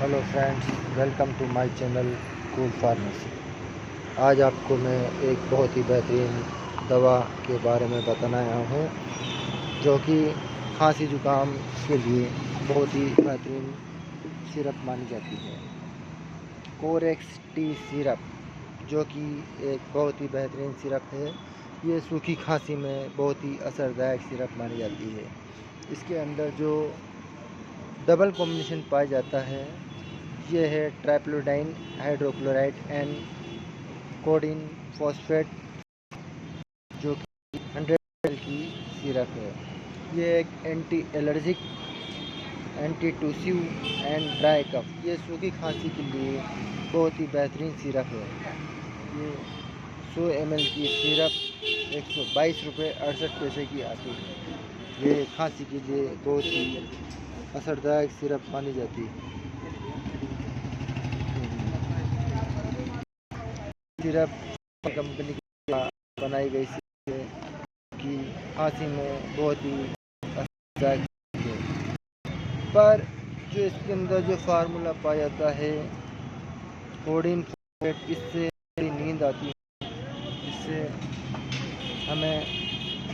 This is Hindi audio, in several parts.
Hello friends, welcome to my channel cool pharmacy. आज आपको मैं एक बहुत ही बेहतरीन दवा के बारे में बताना आया हूँ जो कि खांसी जुकाम के लिए बहुत ही बेहतरीन सिरप मानी जाती है। कोरेक्स टी सिरप जो कि एक बहुत ही बेहतरीन सिरप है। ये सूखी खांसी में बहुत ही असरदायक सिरप मानी जाती है। इसके अंदर जो डबल कॉम्बिनेशन पाया जाता है ये है triprolidine hydrochloride and codeine phosphate, जो कि 100 ml की सिरप है। ये एक anti allergic, anti tussive and dry cough, ये सूखी खांसी के लिए बहुत ही बेहतरीन सिरप है। ये 100 ml की सिरप 122 रुपये 68 पैसे की आती है। ये खांसी के लिए बहुत ही असरदायक सिरप मानी जाती है। सिरप कंपनी की बनाई गई सिरप है कि खांसी में बहुत ही असरदायक है। पर जो इसके अंदर जो फार्मूला पाया जाता है कोडिन फॉस्फेट, इससे बड़ी नींद आती है। इससे हमें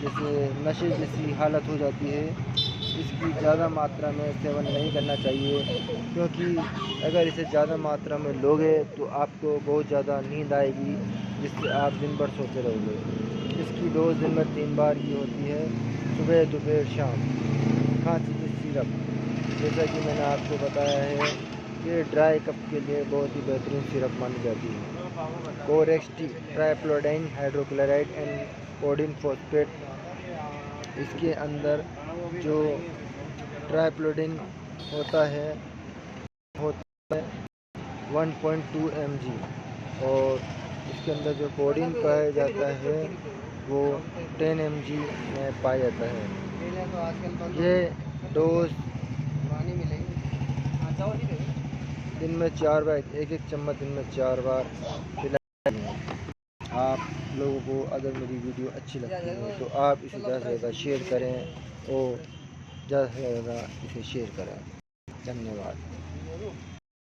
जैसे नशे जैसी हालत हो जाती है। इसकी ज़्यादा मात्रा में सेवन नहीं करना चाहिए, क्योंकि अगर इसे ज़्यादा मात्रा में लोगे तो आपको बहुत ज़्यादा नींद आएगी, जिससे आप दिन भर सोते रहोगे। इसकी डोज दिन में 3 बार की होती है, सुबह दोपहर शाम। खांसी की सिरप जैसा कि मैंने आपको बताया है, ये ड्राई कफ के लिए बहुत ही बेहतरीन सिरप मानी जाती है। Corex T triprolidine hydrochloride and codeine phosphate, इसके अंदर जो ट्राइक्लोडाइन होता है 1.2 mg, और इसके अंदर जो कोडिन पाया जाता है वो 10 mg में पाया जाता है। ये डोज दिन में 4 बार, एक चम्मच दिन में 4 बार पिलानी है। आप लोगों को अगर मेरी वीडियो अच्छी लगती है तो आप इसे ज़्यादा से ज़्यादा शेयर करें और ज़्यादा से ज़्यादा इसे शेयर करें। धन्यवाद।